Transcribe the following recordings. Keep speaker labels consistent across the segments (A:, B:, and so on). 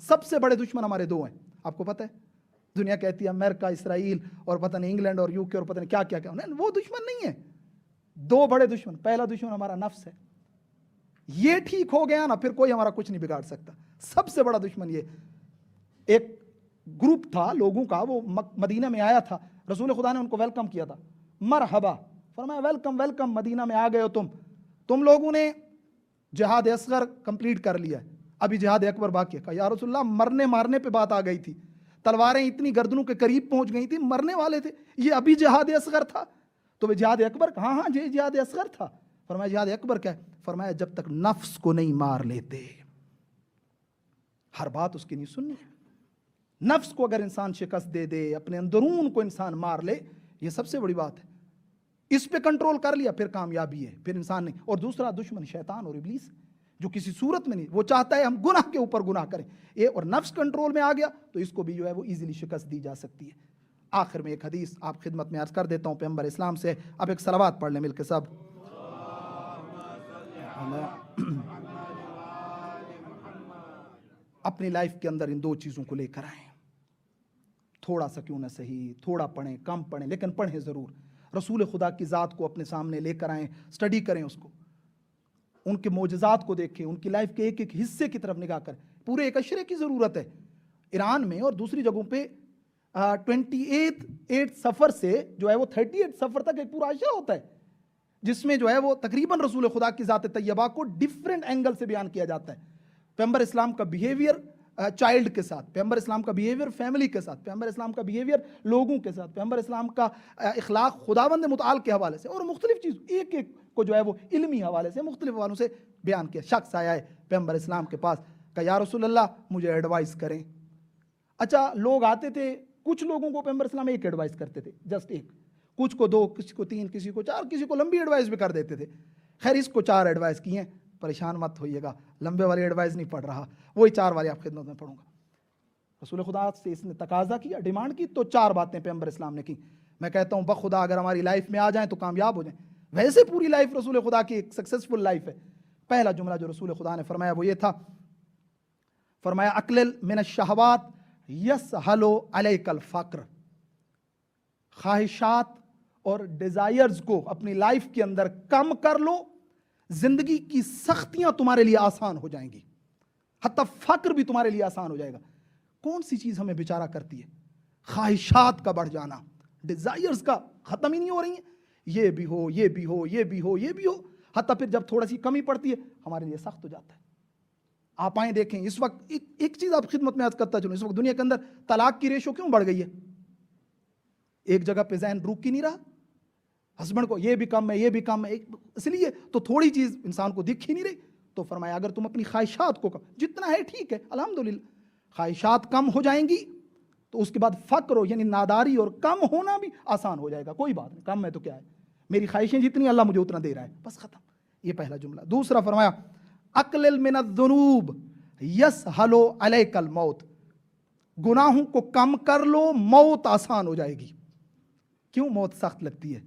A: سب سے بڑے دشمن ہمارے دو ہیں، آپ کو پتہ ہے؟ دنیا کہتی ہے امریکہ، اسرائیل اور پتہ نہیں انگلینڈ اور UK اور پتہ نہیں کیا کیا کیا، وہ دشمن نہیں ہے، دو بڑے دشمن. پہلا دشمن ہمارا نفس ہے، یہ ٹھیک ہو گیا نا پھر کوئی ہمارا کچھ نہیں بگاڑ سکتا. سب سے بڑا دشمن یہ. ایک گروپ تھا لوگوں کا، وہ مدینہ میں آیا تھا، رسول خدا نے ان کو ویلکم کیا تھا، مرحبا، فرمایا ویلکم ویلکم، مدینہ میں آ گئے ہو تم لوگوں نے جہاد اصغر کمپلیٹ کر لیا ہے، ابھی جہاد اکبر باقی ہے. کہا یا رسول اللہ مرنے مارنے پہ بات آ گئی تھی، تلواریں اتنی گردنوں کے قریب پہنچ گئی تھی، مرنے والے تھے، یہ ابھی جہاد اصغر تھا. تو وہ جہاد اکبر، ہاں ہاں جی جہاد اصغر تھا. فرمایا جہاد اکبر کیا ہے؟ فرمایا جب تک نفس کو نہیں مار لیتے. ہر بات اس کی نہیں سننی ہے. نفس کو اگر انسان شکست دے دے، اپنے اندرون کو انسان مار لے، یہ سب سے بڑی بات ہے. اس پہ کنٹرول کر لیا پھر کامیابی ہے، پھر انسان نہیں. اور دوسرا دشمن شیطان اور ابلیس، جو کسی صورت میں نہیں، وہ چاہتا ہے ہم گناہ کے اوپر گناہ کریں، اور نفس کنٹرول میں آ گیا تو اس کو بھی جو ہے وہ ایزیلی شکست دی جا سکتی ہے. آخر میں ایک حدیث آپ خدمت میں عرض کر دیتا ہوں پیغمبر اسلام سے. اب ایک صلوات پڑھ لیں مل کے سب. اپنی لائف کے اندر ان دو چیزوں کو لے کر آئیں. تھوڑا سا کیوں نہ صحیح، تھوڑا پڑھیں، کم پڑھیں، لیکن پڑھیں ضرور. رسول خدا کی ذات کو اپنے سامنے لے کر آئیں، سٹڈی کریں اس کو، ان کے معجزات کو دیکھیں، ان کی لائف کے ایک ایک حصے کی طرف نگاہ کریں. پورے ایک اشرے کی ضرورت ہے. ایران میں اور دوسری جگہوں پہ 28 سفر سے جو ہے وہ 38 سفر تک ایک پورا اشرا ہوتا ہے، جس میں جو ہے وہ تقریباً رسول خدا کی ذات طیبہ کو ڈیفرنٹ اینگل سے بیان کیا جاتا ہے. پیغمبر اسلام کا بیہیویئر چائلڈ کے ساتھ، پیغمبر اسلام کا بیہیویئر فیملی کے ساتھ، پیغمبر اسلام کا بیہیویئر لوگوں کے ساتھ، پیغمبر اسلام کا اخلاق خداوند متعال کے حوالے سے، اور مختلف چیز ایک ایک کو جو ہے وہ علمی حوالے سے مختلف حوالوں سے بیان کیا. شخص آیا ہے پیغمبر اسلام کے پاس، کہا یا رسول اللہ مجھے ایڈوائز کریں. اچھا لوگ آتے تھے، کچھ لوگوں کو پیغمبر اسلام ایک ایڈوائز کرتے تھے، جسٹ ایک، کچھ کو 2، کسی کو 3، کسی کو 4، کسی کو لمبی ایڈوائز بھی کر دیتے تھے. خیر اس کو 4 ایڈوائز کی ہیں، پریشان مت ہوئیے گا، لمبے والی ایڈوائز نہیں پڑھ رہا، وہی 4 والی آپ خدمت میں پڑھوں گا. رسول خدا سے اس نے تقاضا کیا، ڈیمانڈ کی، تو 4 باتیں پیغمبر اسلام نے کی. میں کہتا ہوں بخدا اگر ہماری لائف میں آ جائیں تو کامیاب ہو جائیں. ویسے پوری لائف رسول خدا کی ایک سکسیسفل لائف ہے. پہلا جملہ جو رسول خدا نے فرمایا وہ یہ تھا، فرمایا اقلل من الشہوات یسہل علیک الفقر. خواہشات اور ڈیزائرز کو اپنی لائف کے اندر کم کر لو، زندگی کی سختیاں تمہارے لیے آسان ہو جائیں گی، حتی فقر بھی تمہارے لیے آسان ہو جائے گا. کون سی چیز ہمیں بیچارہ کرتی ہے؟ خواہشات کا بڑھ جانا، ڈیزائرز کا ختم ہی نہیں ہو رہی ہیں، یہ بھی ہو، یہ بھی ہو، یہ بھی ہو، یہ بھی ہو، حتی پھر جب تھوڑا سی کمی پڑتی ہے ہمارے لیے سخت ہو جاتا ہے. آپ آئیں دیکھیں اس وقت ایک چیز آپ خدمت میں عرض کرتا چلوں، اس وقت دنیا کے اندر طلاق کی ریشو کیوں بڑھ گئی ہے؟ ایک جگہ پہ ذہن روک کی نہیں رہا، ہسبینڈ کو یہ بھی کم ہے، یہ بھی کم ہے، اس لیے تو تھوڑی چیز انسان کو دکھ ہی نہیں رہی. تو فرمایا اگر تم اپنی خواہشات کو کم، جتنا ہے ٹھیک ہے الحمدللہ، خواہشات کم ہو جائیں گی تو اس کے بعد فقر یعنی ناداری اور کم ہونا بھی آسان ہو جائے گا. کوئی بات نہیں، کم ہے تو کیا ہے، میری خواہشیں جتنی اللہ مجھے اتنا دے رہا ہے، بس ختم. یہ پہلا جملہ. دوسرا فرمایا اقلل من الذنوب یسہل علیک الموت. گناہوں کو کم کر لو، موت آسان ہو جائے گی. کیوں موت سخت لگتی ہے؟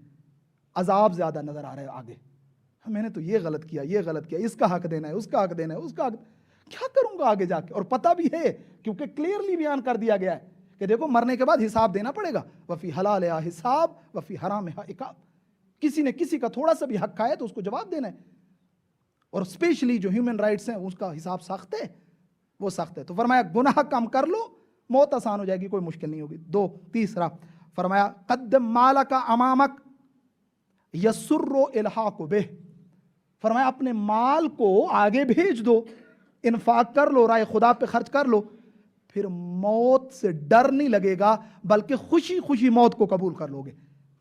A: عذاب زیادہ نظر آ رہا ہے آگے. میں نے تو یہ غلط کیا، یہ غلط کیا، اس کا حق دینا ہے، اس کا حق دینا ہے، اس کا حق، کیا کروں گا آگے جا کے؟ اور پتہ بھی ہے کیونکہ کلیئرلی بیان کر دیا گیا ہے کہ دیکھو مرنے کے بعد حساب دینا پڑے گا. وفی حلالہا حساب وفی حرامہا عقاب. کسی نے کسی کا تھوڑا سا بھی حق کھایا تو اس کو جواب دینا ہے. اور اسپیشلی جو ہیومن رائٹس ہیں اس کا حساب سخت ہے، وہ سخت ہے. تو فرمایا گناہ کم کر لو، موت آسان ہو جائے گی، کوئی مشکل نہیں ہوگی. 2. تیسرا فرمایا قدم مالک امامک یسر الحاق بہ. فرمایا اپنے مال کو آگے بھیج دو، انفاق کر لو، رائے خدا پہ خرچ کر لو، پھر موت سے ڈر نہیں لگے گا، بلکہ خوشی خوشی موت کو قبول کر لو گے،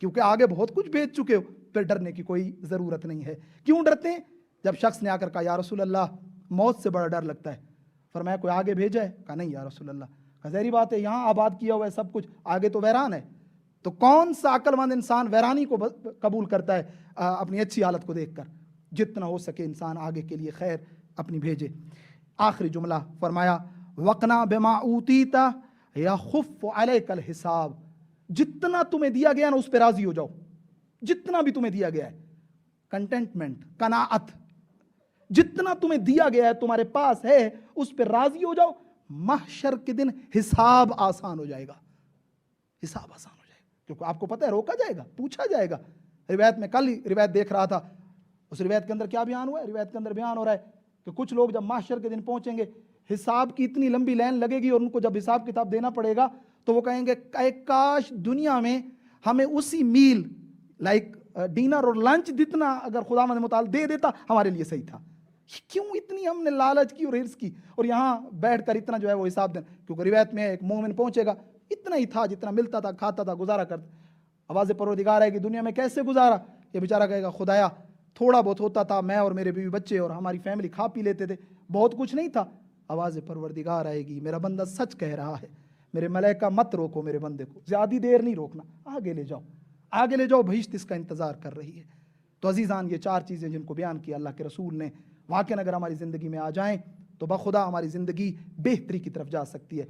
A: کیونکہ آگے بہت کچھ بھیج چکے ہو، پھر ڈرنے کی کوئی ضرورت نہیں ہے. کیوں ڈرتے ہیں؟ جب شخص نے آ کر کہا یا رسول اللہ موت سے بڑا ڈر لگتا ہے، فرمایا کوئی آگے بھیجا ہے؟ کہا نہیں یا رسول اللہ. کہا ظاہری بات ہے یہاں آباد کیا ہوا ہے سب کچھ، آگے تو ویران ہے. تو کون سا عقل مند انسان ویرانی کو قبول کرتا ہے اپنی اچھی حالت کو دیکھ کر؟ جتنا ہو سکے انسان آگے کے لیے خیر اپنی بھیجے. آخری جملہ فرمایا وقنا بما اوتیت یخف علیک الحساب. جتنا تمہیں دیا گیا نا اس پہ راضی ہو جاؤ، جتنا بھی تمہیں دیا گیا ہے، کنٹینٹمنٹ، قناعت، جتنا تمہیں دیا گیا ہے تمہارے پاس ہے اس پہ راضی ہو جاؤ. محشر کے دن حساب آسان ہو جائے گا، حساب آسان ہو جائے گا، کیونکہ آپ کو پتہ ہے روکا جائے گا، پوچھا جائے گا۔ روایت میں کل ہی روایت دیکھ رہا تھا، اس روایت کے اندر کیا بیان ہوا ہے؟ روایت کے اندر بیان ہو رہا ہے کہ کچھ لوگ جب محشر کے دن پہنچیں گے، حساب کی اتنی لمبی لائن لگے گی اور ان کو جب حساب کتاب دینا پڑے گا تو وہ کہیں گے کاش دنیا میں ہمیں اسی میل لائک ڈنر اور لنچ جتنا اگر خداوند متعال دے دیتا ہمارے لیے صحیح تھا۔ کیوں اتنی ہم نے لالچ کی اور ہرس کی اور یہاں بیٹھ کر اتنا جو ہے وہ حساب دیں؟ کیونکہ روایت میں ایک مومن پہنچے گا، اتنا ہی تھا جتنا ملتا تھا، کھاتا تھا، گزارا کرتا۔ آواز پروردگار ہے کہ دنیا میں کیسے گزارا؟ یہ بیچارہ کہے گا خدایا تھوڑا بہت ہوتا تھا، میں اور میرے بیوی بچے اور ہماری فیملی کھا پی لیتے تھے، بہت کچھ نہیں تھا۔ آواز پروردگار آئے گی، میرا بندہ سچ کہہ رہا ہے، میرے ملائکہ مت روکو میرے بندے کو، زیادہ دیر نہیں روکنا، آگے لے جاؤ، آگے لے جاؤ، بہشت اس کا انتظار کر رہی ہے۔ تو عزیزان، یہ 4 چیزیں جن کو بیان کیا اللہ کے رسول نے، واقعاً اگر ہماری زندگی میں آ جائیں تو بخدا ہماری زندگی بہتری کی طرف جا سکتی ہے۔